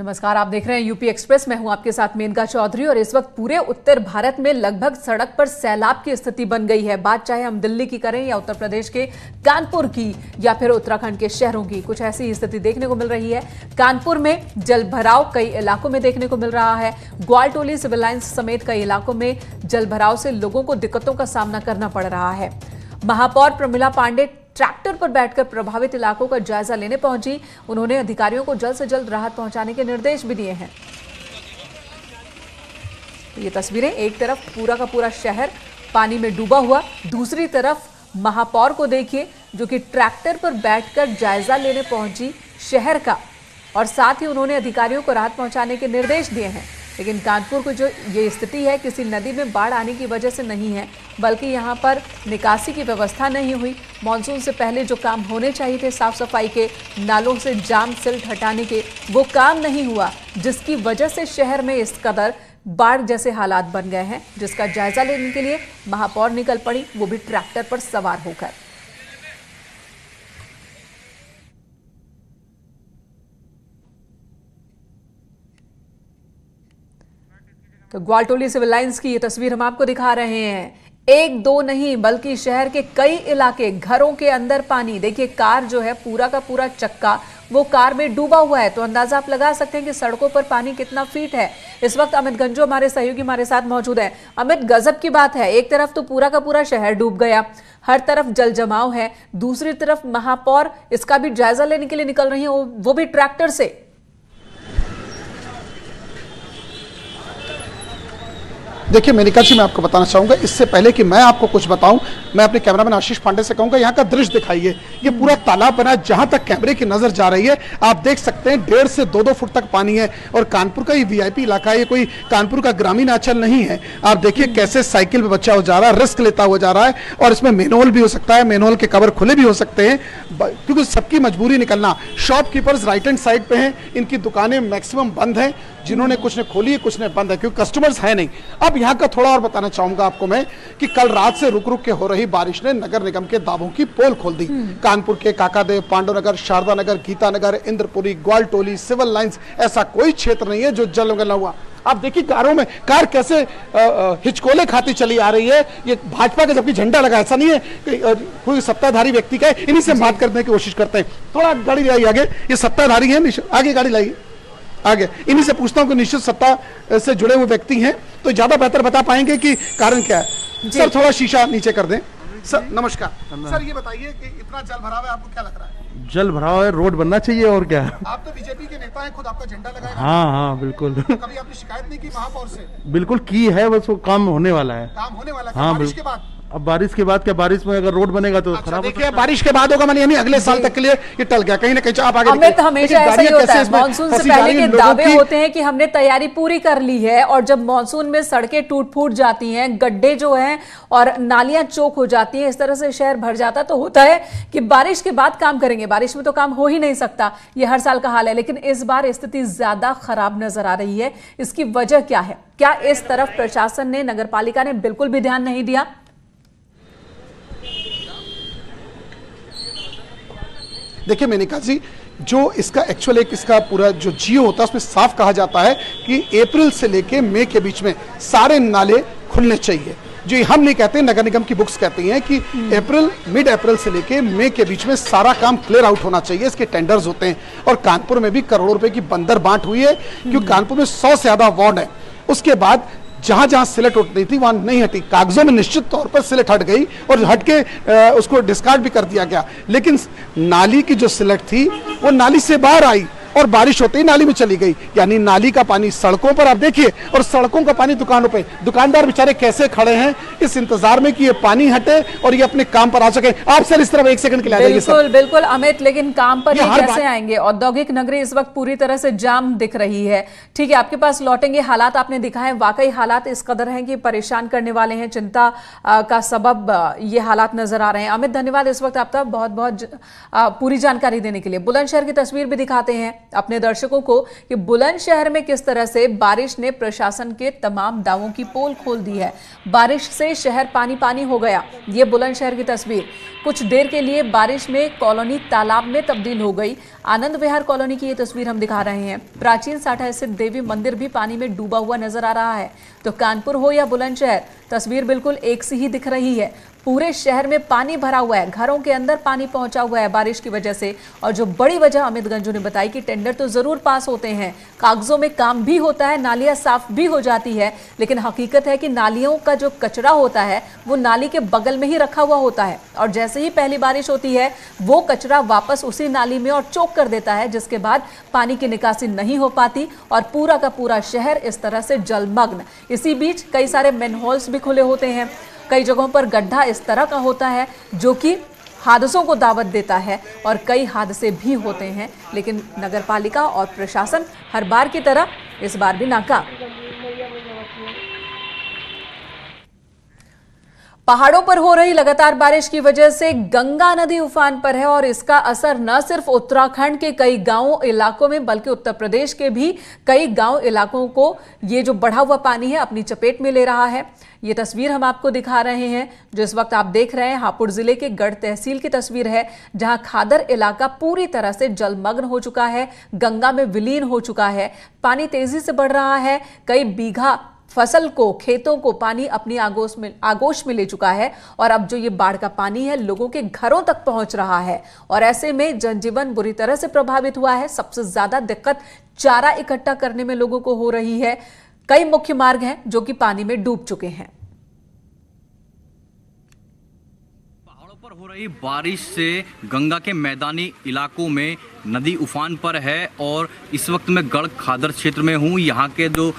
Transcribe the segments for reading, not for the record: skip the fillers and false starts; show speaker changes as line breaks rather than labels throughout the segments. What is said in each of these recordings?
नमस्कार, आप देख रहे हैं यूपी एक्सप्रेस। मैं हूं आपके साथ मेनका चौधरी और इस वक्त पूरे उत्तर भारत में लगभग सड़क पर सैलाब की स्थिति बन गई है। बात चाहे हम दिल्ली की करें या उत्तर प्रदेश के कानपुर की या फिर उत्तराखंड के शहरों की, कुछ ऐसी स्थिति देखने को मिल रही है। कानपुर में जलभराव कई इलाकों में देखने को मिल रहा है। ग्वालटोली, सिविल लाइंस समेत कई इलाकों में जलभराव से लोगों को दिक्कतों का सामना करना पड़ रहा है। महापौर प्रमिला पांडे ट्रैक्टर पर बैठकर प्रभावित इलाकों का जायजा लेने पहुंची। उन्होंने अधिकारियों को जल्द से जल्द राहत पहुंचाने के निर्देश भी दिए हैं। ये तस्वीरें, एक तरफ पूरा का पूरा शहर पानी में डूबा हुआ, दूसरी तरफ महापौर को देखिए जो कि ट्रैक्टर पर बैठकर जायजा लेने पहुंची शहर का, और साथ ही उन्होंने अधिकारियों को राहत पहुंचाने के निर्देश दिए हैं। लेकिन कानपुर को जो ये स्थिति है किसी नदी में बाढ़ आने की वजह से नहीं है, बल्कि यहाँ पर निकासी की व्यवस्था नहीं हुई। मानसून से पहले जो काम होने चाहिए थे, साफ सफाई के, नालों से जाम सिल्ट हटाने के, वो काम नहीं हुआ, जिसकी वजह से शहर में इस कदर बाढ़ जैसे हालात बन गए हैं, जिसका जायजा लेने के लिए महापौर निकल पड़ी, वो भी ट्रैक्टर पर सवार होकर। तो ग्वालटोली सिविल लाइंस की ये तस्वीर हम आपको दिखा रहे हैं। एक दो नहीं बल्कि शहर के कई इलाके, घरों के अंदर पानी। देखिए, कार जो है पूरा का पूरा चक्का वो कार में डूबा हुआ है, तो अंदाजा आप लगा सकते हैं कि सड़कों पर पानी कितना फीट है। इस वक्त अमित गंजो हमारे सहयोगी हमारे साथ मौजूद है। अमित, गजब की बात है, एक तरफ तो पूरा का पूरा शहर डूब गया, हर तरफ जल जमाव है, दूसरी तरफ महापौर इसका भी जायजा लेने के लिए निकल रही है, वो भी ट्रैक्टर से।
देखिए मेनिका जी, मैं आपको बताना चाहूँगा, इससे पहले कि मैं आपको कुछ बताऊं, मैं अपने कैमरामैन आशीष पांडे से कहूँगा यहाँ का दृश्य दिखाइए। ये पूरा तालाब बना है, जहाँ तक कैमरे की नजर जा रही है आप देख सकते हैं 1.5 से 2 फुट तक पानी है। और कानपुर का ये वीआईपी इलाका है, ये कोई कानपुर का ग्रामीण अंचल नहीं है। आप देखिए कैसे साइकिल पे बच्चा हो जा रहा है, रिस्क लेता हुआ जा रहा है, और इसमें मेनहोल भी हो सकता है, मेनहोल के कवर खुले भी हो सकते हैं, क्योंकि सबकी मजबूरी निकलना। शॉपकीपर्स राइट हैंड साइड पे हैं, इनकी दुकानें मैक्सिमम बंद हैं, जिन्होंने कुछ ने खोली है कुछ ने बंद है, क्योंकि कस्टमर्स है नहीं। अब यहाँ का थोड़ा और बताना चाहूंगा आपको मैं कि कल रात से रुक रुक के हो रही बारिश ने नगर निगम के दावों की पोल खोल दी। कानपुर के काकादेव, पांडुनगर, शारदा नगर, गीता नगर, इंद्रपुरी, ग्वालटोली, सिविल लाइंस, ऐसा कोई क्षेत्र नहीं है जो जलमग्न हुआ। आप देखिए कारों में कार कैसे हिचकोले खाती चली आ रही है। ये भाजपा का जबकि झंडा लगा, ऐसा नहीं है कि कोई सत्ताधारी व्यक्ति का है। इन्हीं से बात करने की कोशिश करते हैं। थोड़ा गाड़ी लाइए आगे, ये सत्ताधारी है, आगे गाड़ी लाइए आगे। इन्हीं से पूछता हूं कि निश्चित सत्ता से जुड़े हुए व्यक्ति हैं तो ज्यादा बेहतर बता पाएंगे कि कारण क्या है। सर थोड़ा शीशा नीचे कर दें। सर नमस्कार। सर ये बताइए कि इतना जल भराव है, आपको क्या लग रहा है?
जल भराव है, रोड बनना चाहिए और क्या।
आप तो बीजेपी के नेता हैं, खुद आपका झंडा लगाएगा।
हाँ बिल्कुल।
तो कभी आपने शिकायत नहीं की महापौर से?
बिल्कुल की है, बस वो काम होने वाला है।
काम होने वाला है।
हाँ,
बारिश के बाद?
अब बारिश के बाद क्या, बारिश में अगर रोड बनेगा तो खराब हो सकता है।
बारिश के बाद होगा, मानिए नहीं अगले साल तक के लिए ये टल गया कहीं ना कहीं। आप आगे
अमित, हमेशा ऐसा ही होता है, मानसून से पहले के दावे होते हैं कि हमने तैयारी पूरी कर ली है, और जब मानसून में सड़कें टूट फूट जाती हैं, गड्ढे जो हैं और नालियां चौक हो जाती हैं, इस तरह से शहर भर जाता, तो होता है कि बारिश के बाद काम करेंगे। बारिश में तो काम हो ही नहीं सकता, ये हर साल का हाल है। लेकिन इस बार स्थिति ज्यादा खराब नजर आ रही है। इसकी वजह क्या है? क्या इस तरफ प्रशासन ने, नगर पालिका ने बिल्कुल भी ध्यान नहीं दिया?
देखिए मेनिका जी, जो इसका एक्चुअल एक इसका पूरा जो जियो होता है उसमें साफ कहा जाता है कि अप्रैल से लेके मई के बीच में सारे नाले खुलने चाहिए। जो हम नहीं कहते, नगर निगम की बुक्स कहती हैं कि मिड अप्रैल से लेके मई के बीच में सारा काम क्लियर आउट होना चाहिए। इसके टेंडर्स होते हैं, और कानपुर में भी करोड़ों रुपए की बंदर बांट हुई है, क्योंकि कानपुर में 100 से ज्यादा वार्ड है। उसके बाद जहां जहां सिलेट उठनी थी वहां नहीं हटी, कागजों में निश्चित तौर पर सिलेट हट गई और हट के उसको डिस्कार्ड भी कर दिया गया। लेकिन नाली की जो सिलेट थी वो नाली से बाहर आई और बारिश होते ही नाली में चली गई। यानी नाली का पानी सड़कों पर आप देखिए, और सड़कों का पानी दुकानों पे। दुकानदार बेचारे कैसे खड़े हैं इस इंतजार में कि ये पानी हटे और ये अपने काम पर आ सके। आप सर इस तरफ 1 सेकंड के लिए आ जाइए।
बिल्कुल अमित, लेकिन काम पर ये कैसे आएंगे? औद्योगिक नगरी इस वक्त पूरी तरह से जाम दिख रही है। ठीक है, आपके पास लौटेंगे। हालात आपने दिखाए, वाकई हालात इस कदर हैं कि परेशान करने वाले हैं, चिंता का सबब ये हालात नजर आ रहे हैं। अमित, धन्यवाद इस वक्त आपका बहुत बहुत पूरी जानकारी देने के लिए। बुलंदशहर की तस्वीर भी दिखाते हैं। अपने दर्शकों को कि बुलंदशहर में किस तरह से बारिश ने प्रशासन के तमाम दावों की पोल खोल दी है। बारिश से शहर पानी पानी हो गया। ये बुलंदशहर की तस्वीर। कुछ देर के लिए बारिश में कॉलोनी तालाब में तब्दील हो गई। आनंद विहार कॉलोनी की ये तस्वीर हम दिखा रहे हैं। प्राचीन साठा स्थित देवी मंदिर भी पानी में डूबा हुआ नजर आ रहा है। तो कानपुर हो या बुलंदशहर, तस्वीर बिल्कुल एक सी ही दिख रही है। पूरे शहर में पानी भरा हुआ है, घरों के अंदर पानी पहुंचा हुआ है बारिश की वजह से। और जो बड़ी वजह अमित गंजू ने बताई कि टेंडर तो जरूर पास होते हैं, कागजों में काम भी होता है, नालियां साफ भी हो जाती है, लेकिन हकीकत है कि नालियों का जो कचरा होता है वो नाली के बगल में ही रखा हुआ होता है और जैसे ही पहली बारिश होती है वो कचरा वापस उसी नाली में और चोक कर देता है, जिसके बाद पानी की निकासी नहीं हो पाती और पूरा का पूरा शहर इस तरह से जलमग्न। इसी बीच कई सारे मैनहोल्स भी खुले होते हैं। कई जगहों पर गड्ढा इस तरह का होता है जो कि हादसों को दावत देता है और कई हादसे भी होते हैं, लेकिन नगरपालिका और प्रशासन हर बार की तरह इस बार भी नाकाम। पहाड़ों पर हो रही लगातार बारिश की वजह से गंगा नदी उफान पर है और इसका असर न सिर्फ उत्तराखंड के कई गांव इलाकों में बल्कि उत्तर प्रदेश के भी कई गांव इलाकों को ये जो बढ़ा हुआ पानी है अपनी चपेट में ले रहा है। ये तस्वीर हम आपको दिखा रहे हैं जो इस वक्त आप देख रहे हैं हापुड़ जिले के गढ़ तहसील की तस्वीर है, जहां खादर इलाका पूरी तरह से जलमग्न हो चुका है, गंगा में विलीन हो चुका है। पानी तेजी से बढ़ रहा है। कई बीघा फसल को, खेतों को पानी अपनी आगोश में ले चुका है और अब जो ये बाढ़ का पानी है लोगों के घरों तक पहुंच रहा है और ऐसे में जनजीवन बुरी तरह से प्रभावित हुआ है। सबसे ज्यादा दिक्कत चारा इकट्ठा करने में लोगों को हो रही है। कई मुख्य मार्ग हैं जो कि पानी में डूब चुके हैं।
पहाड़ों पर हो रही बारिश से गंगा के मैदानी इलाकों में नदी उफान पर है और इस वक्त मैं गढ़ खादर क्षेत्र में हूँ। यहाँ के जो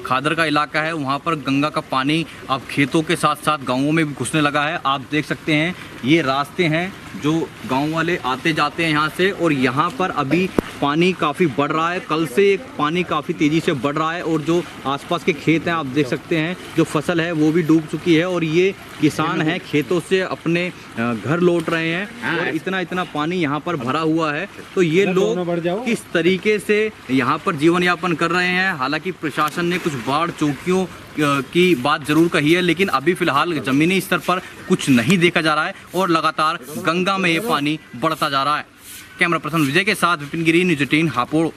खादर का इलाका है वहाँ पर गंगा का पानी अब खेतों के साथ साथ गांवों में भी घुसने लगा है। आप देख सकते हैं ये रास्ते हैं जो गांव वाले आते जाते हैं यहाँ से और यहाँ पर अभी पानी काफ़ी बढ़ रहा है। कल से पानी काफ़ी तेज़ी से बढ़ रहा है और जो आसपास के खेत हैं आप देख सकते हैं जो फसल है वो भी डूब चुकी है और ये किसान हैं खेतों से अपने घर लौट रहे हैं और इतना पानी यहाँ पर भरा हुआ है। तो ये लोग किस तरीके से यहाँ पर जीवन यापन कर रहे हैं। हालांकि प्रशासन ने कुछ बाढ़ चौकियों की बात जरूर कही है, लेकिन अभी फिलहाल जमीनी स्तर पर कुछ नहीं देखा जा रहा है और लगातार गंगा में ये पानी बढ़ता जा रहा है। कैमरा पर्सन विजय के साथ विपिन गिरी, न्यूज़ 18 हापुड़।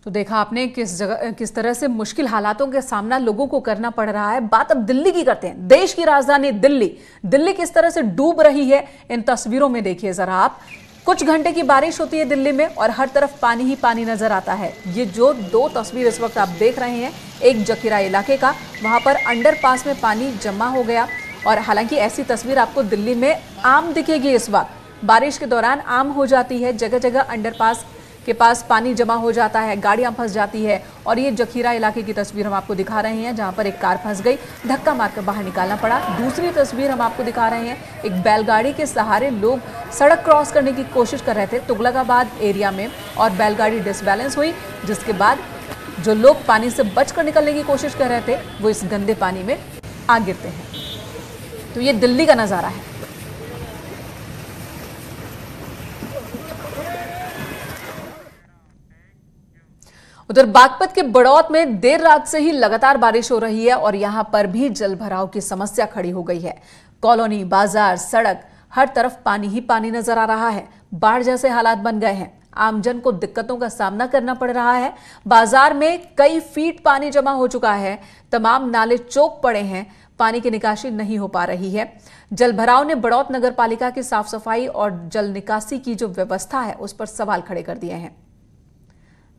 तो देखा आपने किस तरह से मुश्किल हालातों के सामना लोगों को करना पड़ रहा है। बात अब दिल्ली की करते हैं। देश की राजधानी दिल्ली किस तरह से डूब रही है इन तस्वीरों में देखिए जरा आप। कुछ घंटे की बारिश होती है दिल्ली में और हर तरफ पानी ही पानी नजर आता है। ये जो दो तस्वीर इस वक्त आप देख रहे हैं, एक जखीरा इलाके का, वहां पर अंडरपास में पानी जमा हो गया और हालांकि ऐसी तस्वीर आपको दिल्ली में आम दिखेगी। इस वक्त बारिश के दौरान आम हो जाती है, जगह जगह अंडरपास के पास पानी जमा हो जाता है, गाड़ियां फंस जाती है। और ये जखीरा इलाके की तस्वीर हम आपको दिखा रहे हैं जहां पर एक कार फंस गई, धक्का मारकर बाहर निकालना पड़ा। दूसरी तस्वीर हम आपको दिखा रहे हैं, एक बैलगाड़ी के सहारे लोग सड़क क्रॉस करने की कोशिश कर रहे थे तुगलकाबाद एरिया में और बैलगाड़ी डिसबैलेंस हुई, जिसके बाद जो लोग पानी से बचकर निकलने की कोशिश कर रहे थे वो इस गंदे पानी में आ गिरते हैं। तो ये दिल्ली का नज़ारा है। उधर बागपत के बड़ौत में देर रात से ही लगातार बारिश हो रही है और यहां पर भी जल भराव की समस्या खड़ी हो गई है। कॉलोनी, बाजार, सड़क, हर तरफ पानी ही पानी नजर आ रहा है। बाढ़ जैसे हालात बन गए हैं। आमजन को दिक्कतों का सामना करना पड़ रहा है। बाजार में कई फीट पानी जमा हो चुका है। तमाम नाले चौक पड़े हैं। पानी की निकासी नहीं हो पा रही है। जल भराव ने बड़ौत नगर पालिका की साफ सफाई और जल निकासी की जो व्यवस्था है उस पर सवाल खड़े कर दिए हैं।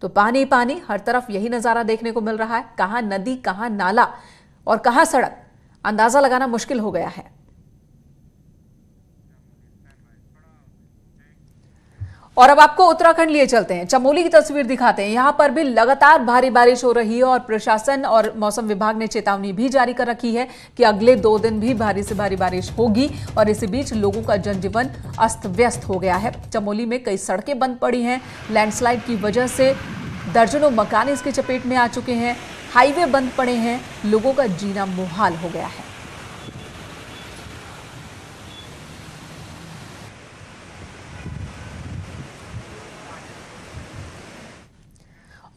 तो पानी पानी हर तरफ यही नजारा देखने को मिल रहा है। कहां नदी, कहां नाला और कहां सड़क, अंदाजा लगाना मुश्किल हो गया है। और अब आपको उत्तराखंड लिए चलते हैं, चमोली की तस्वीर दिखाते हैं। यहां पर भी लगातार भारी बारिश हो रही है और प्रशासन और मौसम विभाग ने चेतावनी भी जारी कर रखी है कि अगले 2 दिन भी भारी से भारी बारिश होगी और इसी बीच लोगों का जनजीवन अस्त व्यस्त हो गया है। चमोली में कई सड़कें बंद पड़ी हैं। लैंडस्लाइड की वजह से दर्जनों मकान इसकी चपेट में आ चुके हैं। हाईवे बंद पड़े हैं। लोगों का जीना मुहाल हो गया है।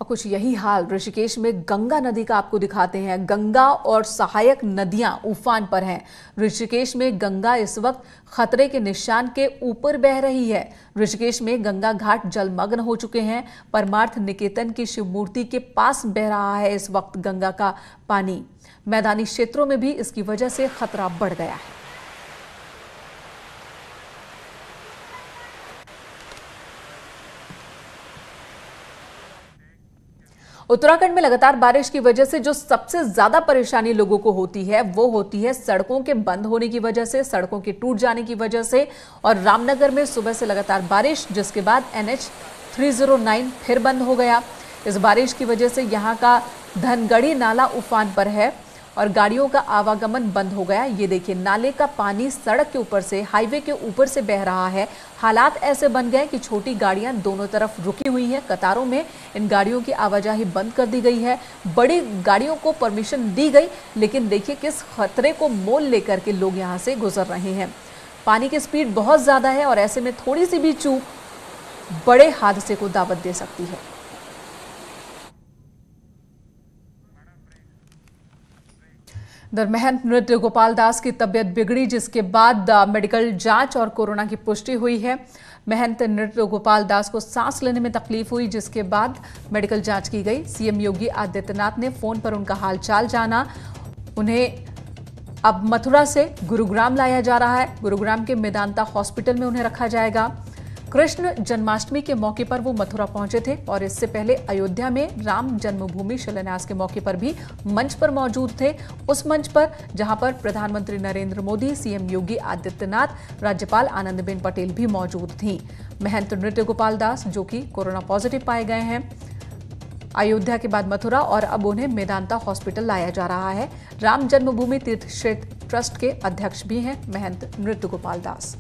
कुछ यही हाल ऋषिकेश में गंगा नदी का आपको दिखाते हैं। गंगा और सहायक नदियां उफान पर हैं। ऋषिकेश में गंगा इस वक्त खतरे के निशान के ऊपर बह रही है। ऋषिकेश में गंगा घाट जलमग्न हो चुके हैं। परमार्थ निकेतन की शिव मूर्ति के पास बह रहा है इस वक्त गंगा का पानी। मैदानी क्षेत्रों में भी इसकी वजह से खतरा बढ़ गया है। उत्तराखंड में लगातार बारिश की वजह से जो सबसे ज्यादा परेशानी लोगों को होती है वो होती है सड़कों के बंद होने की वजह से, सड़कों के टूट जाने की वजह से। और रामनगर में सुबह से लगातार बारिश, जिसके बाद NH 309 फिर बंद हो गया। इस बारिश की वजह से यहां का धनगढ़ी नाला उफान पर है और गाड़ियों का आवागमन बंद हो गया। ये देखिए, नाले का पानी सड़क के ऊपर से, हाईवे के ऊपर से बह रहा है। हालात ऐसे बन गए कि छोटी गाड़ियां दोनों तरफ रुकी हुई हैं कतारों में। इन गाड़ियों की आवाजाही बंद कर दी गई है। बड़ी गाड़ियों को परमिशन दी गई, लेकिन देखिए किस खतरे को मोल लेकर के लोग यहां से गुजर रहे हैं। पानी की स्पीड बहुत ज्यादा है और ऐसे में थोड़ी सी भी चूक बड़े हादसे को दावत दे सकती है। महंत नृत्य गोपाल दास की तबीयत बिगड़ी, जिसके बाद मेडिकल जांच और कोरोना की पुष्टि हुई है। महंत नृत्य गोपाल दास को सांस लेने में तकलीफ हुई, जिसके बाद मेडिकल जांच की गई। सीएम योगी आदित्यनाथ ने फोन पर उनका हालचाल जाना। उन्हें अब मथुरा से गुरुग्राम लाया जा रहा है। गुरुग्राम के मेदांता हॉस्पिटल में उन्हें रखा जाएगा। कृष्ण जन्माष्टमी के मौके पर वो मथुरा पहुंचे थे और इससे पहले अयोध्या में राम जन्मभूमि शिलान्यास के मौके पर भी मंच पर मौजूद थे। उस मंच पर जहां पर प्रधानमंत्री नरेंद्र मोदी, सीएम योगी आदित्यनाथ, राज्यपाल आनंदीबेन पटेल भी मौजूद थीं। महंत नृत्य गोपाल दास, जो कि कोरोना पॉजिटिव पाए गए हैं, अयोध्या के बाद मथुरा और अब उन्हें मेदांता हॉस्पिटल लाया जा रहा है। राम जन्मभूमि तीर्थ क्षेत्र ट्रस्ट के अध्यक्ष भी हैं महंत नृत्य गोपाल दास।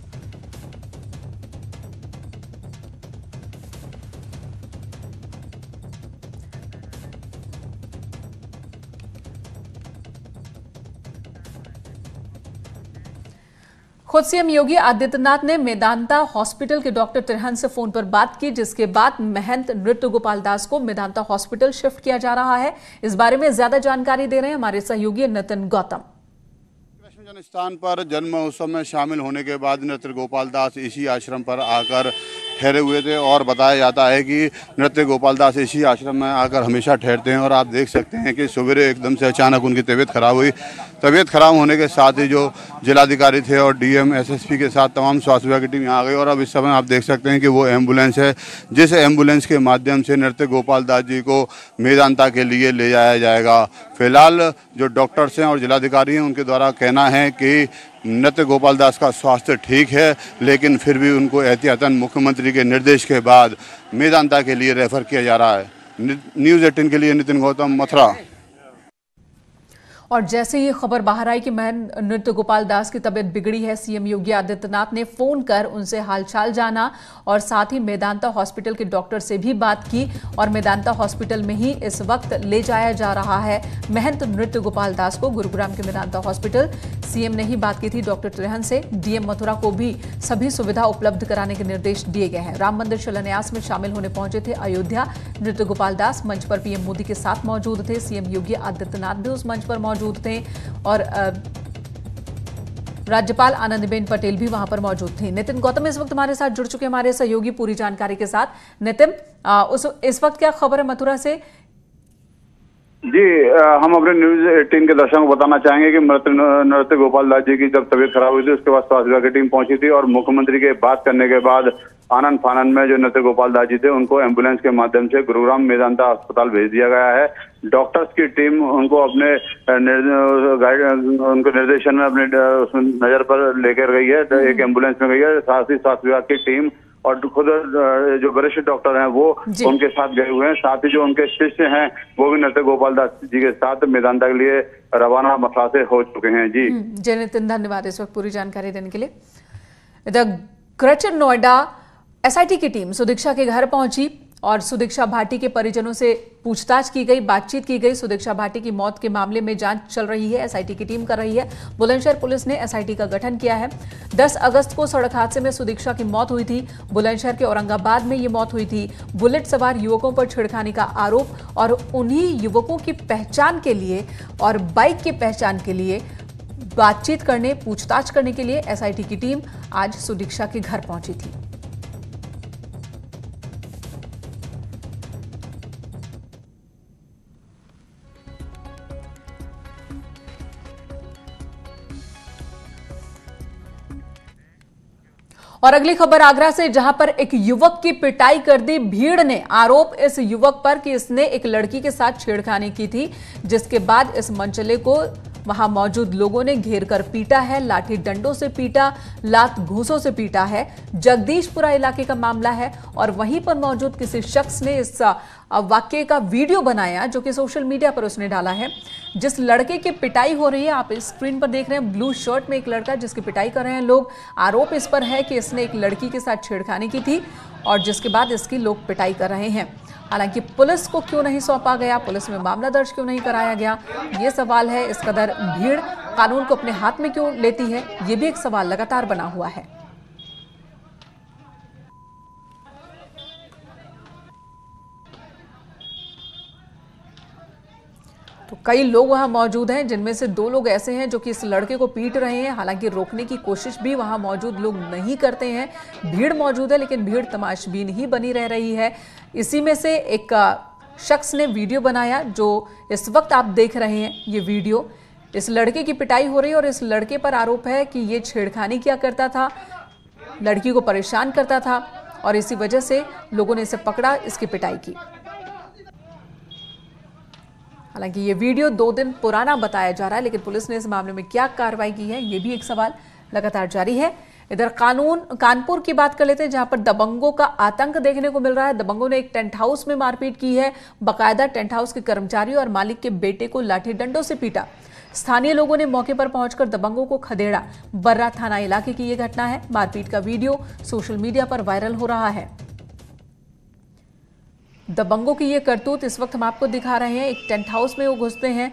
खुद सीएम योगी आदित्यनाथ ने मेदांता हॉस्पिटल के डॉक्टर तिरहन से फोन पर बात की, जिसके बाद महंत नृत्य गोपाल दास को मेदांता हॉस्पिटल शिफ्ट किया जा रहा है। इस बारे में ज्यादा जानकारी दे रहे हैं हमारे सहयोगी नितिन गौतम।
कृष्ण जन्म स्थान पर जन्म उत्सव में शामिल होने के बाद नृत्य गोपाल दास इसी आश्रम पर आकर ठहरे हुए थे और बताया जाता है कि नृत्य गोपाल दास इसी आश्रम में आकर हमेशा ठहरते हैं। और आप देख सकते हैं कि सवेरे एकदम से अचानक उनकी तबीयत खराब हुई। तबीयत खराब होने के साथ ही जो जिलाधिकारी थे और डीएम, एसएसपी के साथ तमाम स्वास्थ्य विभाग की टीम यहाँ आ गई। और अब इस समय आप देख सकते हैं कि वो एम्बुलेंस है, जिस एम्बुलेंस के माध्यम से नृत्य गोपाल दास जी को मेदांता के लिए ले जाया जाएगा। फिलहाल जो डॉक्टर्स हैं और जिलाधिकारी हैं, उनके द्वारा कहना है कि नृत्य गोपाल दास का स्वास्थ्य ठीक है, लेकिन फिर भी उनको एहतियातन मुख्यमंत्री के निर्देश के बाद मेदांता के लिए रेफर किया जा रहा है। न्यूज़ 18 के लिए नितिन गौतम, मथुरा।
और जैसे ये खबर बाहर आई कि महंत नृत्य गोपाल दास की तबीयत बिगड़ी है, सीएम योगी आदित्यनाथ ने फोन कर उनसे हालचाल जाना और साथ ही मेदांता हॉस्पिटल के डॉक्टर से भी बात की। और मेदांता हॉस्पिटल में ही इस वक्त ले जाया जा रहा है महंत नृत्य गोपाल दास को, गुरुग्राम के मेदांता हॉस्पिटल। सीएम ने ही बात की थी डॉक्टर तिरहन से। डीएम मथुरा को भी सभी सुविधा उपलब्ध कराने के निर्देश दिए गए हैं। राम मंदिर शिलान्यास में शामिल होने पहुंचे थे अयोध्या नृत्य गोपाल दास। मंच पर पीएम मोदी के साथ मौजूद थे। सीएम योगी आदित्यनाथ भी उस मंच पर मौजूद थे और राज्यपाल आनंदीबेन पटेल भी वहां पर मौजूद थी। नितिन गौतम इस वक्त हमारे साथ जुड़ चुके हमारे सहयोगी पूरी जानकारी के साथ। नितिन, इस वक्त क्या खबर है मथुरा से?
जी, हम अपने न्यूज़ 18 के दर्शकों को बताना चाहेंगे कि नृत्य गोपाल दास जी की जब तबीयत खराब हुई थी, उसके बाद स्वास्थ्य विभाग की टीम पहुंची थी और मुख्यमंत्री के बात करने के बाद आनंद फानंद में जो नृत्य गोपाल दास जी थे, उनको एम्बुलेंस के माध्यम से गुरुग्राम मेदांता अस्पताल भेज दिया गया है। डॉक्टर्स की टीम उनको अपने उनको निर्देशन में अपने नजर पर लेकर गई है, एक एम्बुलेंस में गई है। साथ ही स्वास्थ्य विभाग की टीम और खुद जो वरिष्ठ डॉक्टर हैं वो उनके साथ गए हुए हैं। साथ ही जो उनके शिष्य हैं वो भी नृत्य गोपाल दास जी के साथ मेदांता के लिए रवाना मथुरा से हो चुके हैं। जी
जय नितिन, धन्यवाद इस वक्त पूरी जानकारी देने के लिए। इधर ग्रेटर नोएडा एसआईटी की टीम सुदीक्षा के घर पहुंची। और सुदीक्षा भाटी के परिजनों से पूछताछ की गई, बातचीत की गई। सुदीक्षा भाटी की मौत के मामले में जांच चल रही है, एसआईटी की टीम कर रही है। बुलंदशहर पुलिस ने एसआईटी का गठन किया है। 10 अगस्त को सड़क हादसे में सुदीक्षा की मौत हुई थी। बुलंदशहर के औरंगाबाद में ये मौत हुई थी। बुलेट सवार युवकों पर छेड़खानी का आरोप और उन्हीं युवकों की पहचान के लिए और बाइक की पहचान के लिए बातचीत करने, पूछताछ करने के लिए एसआईटी की टीम आज सुदीक्षा के घर पहुंची थी। और अगली खबर आगरा से, जहां पर एक युवक की पिटाई कर दी भीड़ ने। आरोप इस युवक पर कि इसने एक लड़की के साथ छेड़खानी की थी, जिसके बाद इस मनचले को वहां मौजूद लोगों ने घेर कर पीटा है, लाठी डंडों से पीटा, लात घूंसों से पीटा है। जगदीशपुरा इलाके का मामला है और वहीं पर मौजूद किसी शख्स ने इस वाकये का वीडियो बनाया, जो कि सोशल मीडिया पर उसने डाला है। जिस लड़के की पिटाई हो रही है, आप स्क्रीन पर देख रहे हैं, ब्लू शर्ट में एक लड़का जिसकी पिटाई कर रहे हैं लोग। आरोप इस पर है कि इसने एक लड़की के साथ छेड़खानी की थी और जिसके बाद इसकी लोग पिटाई कर रहे हैं। हालांकि पुलिस को क्यों नहीं सौंपा गया, पुलिस में मामला दर्ज क्यों नहीं कराया गया, ये सवाल है। इस कदर भीड़ कानून को अपने हाथ में क्यों लेती है, ये भी एक सवाल लगातार बना हुआ है। तो कई लोग वहां मौजूद हैं, जिनमें से 2 लोग ऐसे हैं जो कि इस लड़के को पीट रहे हैं। हालांकि रोकने की कोशिश भी वहां मौजूद लोग नहीं करते हैं। भीड़ मौजूद है, लेकिन भीड़ तमाशबीन ही बनी रह रही है। इसी में से एक शख्स ने वीडियो बनाया, जो इस वक्त आप देख रहे हैं। ये वीडियो, इस लड़के की पिटाई हो रही है और इस लड़के पर आरोप है कि ये छेड़खानी किया करता था, लड़की को परेशान करता था और इसी वजह से लोगों ने इसे पकड़ा, इसकी पिटाई की। हालांकि ये वीडियो 2 दिन पुराना बताया जा रहा है, लेकिन पुलिस ने इस मामले में क्या कार्रवाई की है, ये भी एक सवाल लगातार जारी है। इधर कानपुर की बात कर लेते हैं, जहां पर दबंगों का आतंक देखने को मिल रहा है। दबंगों ने एक टेंट हाउस में मारपीट की है। बाकायदा टेंट हाउस के कर्मचारी और मालिक के बेटे को लाठी डंडों से पीटा। स्थानीय लोगों ने मौके पर पहुंचकर दबंगों को खदेड़ा। बर्रा थाना इलाके की यह घटना है। मारपीट का वीडियो सोशल मीडिया पर वायरल हो रहा है। दबंगों की ये करतूत इस वक्त हम आपको दिखा रहे हैं। एक टेंट हाउस में वो घुसते हैं,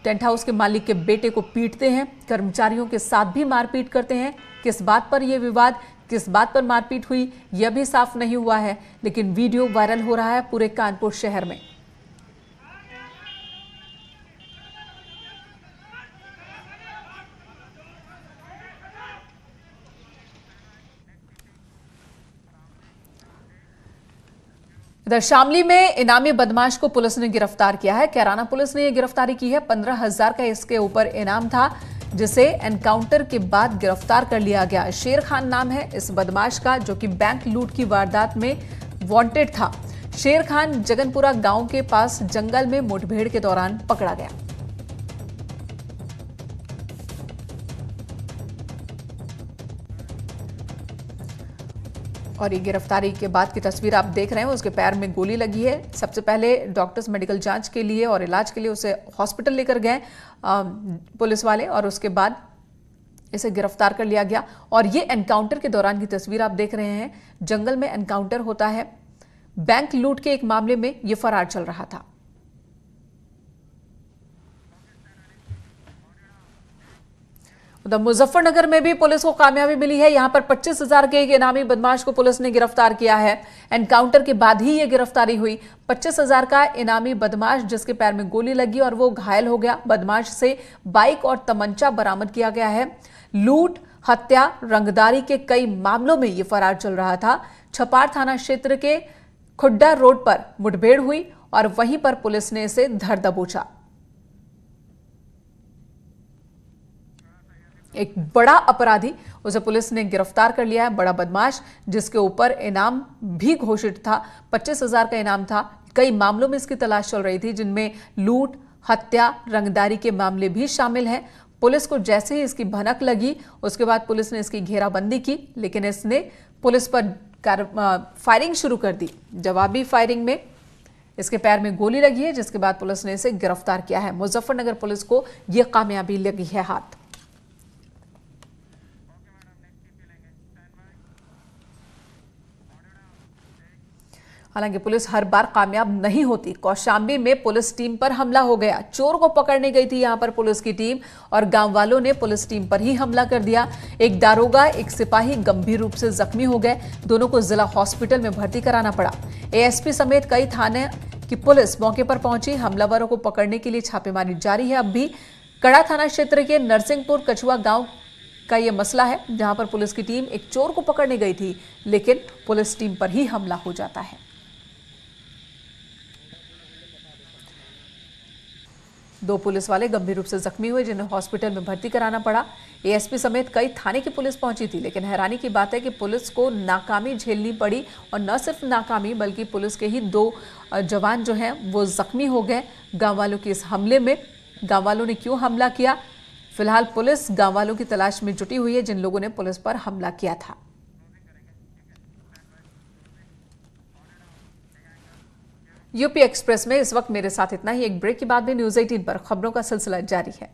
टेंट हाउस के मालिक के बेटे को पीटते हैं, कर्मचारियों के साथ भी मारपीट करते हैं। किस बात पर यह विवाद, किस बात पर मारपीट हुई, यह भी साफ नहीं हुआ है, लेकिन वीडियो वायरल हो रहा है पूरे कानपुर शहर में। इधर शामली में इनामी बदमाश को पुलिस ने गिरफ्तार किया है। कैराना पुलिस ने यह गिरफ्तारी की है। 15,000 का इसके ऊपर इनाम था, जिसे एनकाउंटर के बाद गिरफ्तार कर लिया गया। शेर खान नाम है इस बदमाश का, जो कि बैंक लूट की वारदात में वांटेड था। शेर खान जगनपुरा गांव के पास जंगल में मुठभेड़ के दौरान पकड़ा गया। और ये गिरफ्तारी के बाद की तस्वीर आप देख रहे हैं। उसके पैर में गोली लगी है। सबसे पहले डॉक्टर्स मेडिकल जांच के लिए और इलाज के लिए उसे हॉस्पिटल लेकर गए पुलिस वाले, और उसके बाद इसे गिरफ्तार कर लिया गया। और ये एनकाउंटर के दौरान की तस्वीर आप देख रहे हैं। जंगल में एनकाउंटर होता है। बैंक लूट के एक मामले में ये फरार चल रहा था। उधर मुजफ्फरनगर में भी पुलिस को कामयाबी मिली है। यहां पर 25,000 के एक इनामी बदमाश को पुलिस ने गिरफ्तार किया है। एनकाउंटर के बाद ही यह गिरफ्तारी हुई। 25,000 का इनामी बदमाश, जिसके पैर में गोली लगी और वो घायल हो गया। बदमाश से बाइक और तमंचा बरामद किया गया है। लूट, हत्या, रंगदारी के कई मामलों में यह फरार चल रहा था। छपार थाना क्षेत्र के खुड्डा रोड पर मुठभेड़ हुई और वहीं पर पुलिस ने इसे धर दबोचा। एक बड़ा अपराधी, उसे पुलिस ने गिरफ्तार कर लिया है। बड़ा बदमाश, जिसके ऊपर इनाम भी घोषित था, 25,000 का इनाम था। कई मामलों में इसकी तलाश चल रही थी, जिनमें लूट, हत्या, रंगदारी के मामले भी शामिल हैं। पुलिस को जैसे ही इसकी भनक लगी, उसके बाद पुलिस ने इसकी घेराबंदी की, लेकिन इसने पुलिस पर फायरिंग शुरू कर दी। जवाबी फायरिंग में इसके पैर में गोली लगी है, जिसके बाद पुलिस ने इसे गिरफ्तार किया है। मुजफ्फरनगर पुलिस को यह कामयाबी लगी है हाथ। हालांकि पुलिस हर बार कामयाब नहीं होती। कौशांबी में पुलिस टीम पर हमला हो गया। चोर को पकड़ने गई थी यहां पर पुलिस की टीम और गांव वालों ने पुलिस टीम पर ही हमला कर दिया। एक दारोगा, एक सिपाही गंभीर रूप से जख्मी हो गए। दोनों को जिला हॉस्पिटल में भर्ती कराना पड़ा। एएसपी समेत कई थाने की पुलिस मौके पर पहुंची। हमलावरों को पकड़ने के लिए छापेमारी जारी है। अब भी कड़ा थाना क्षेत्र के नरसिंहपुर कछुआ गांव का यह मसला है, जहां पर पुलिस की टीम एक चोर को पकड़ने गई थी, लेकिन पुलिस टीम पर ही हमला हो जाता है। दो पुलिस वाले गंभीर रूप से जख्मी हुए, जिन्हें हॉस्पिटल में भर्ती कराना पड़ा। एएसपी समेत कई थाने की पुलिस पहुंची थी, लेकिन हैरानी की बात है कि पुलिस को नाकामी झेलनी पड़ी और न सिर्फ नाकामी बल्कि पुलिस के ही 2 जवान जो हैं वो जख्मी हो गए गांव वालों के इस हमले में। गांव वालों ने क्यों हमला किया, फिलहाल पुलिस गांव वालों की तलाश में जुटी हुई है, जिन लोगों ने पुलिस पर हमला किया था। यूपी एक्सप्रेस में इस वक्त मेरे साथ इतना ही। एक ब्रेक के बाद में न्यूज़ 18 पर खबरों का सिलसिला जारी है।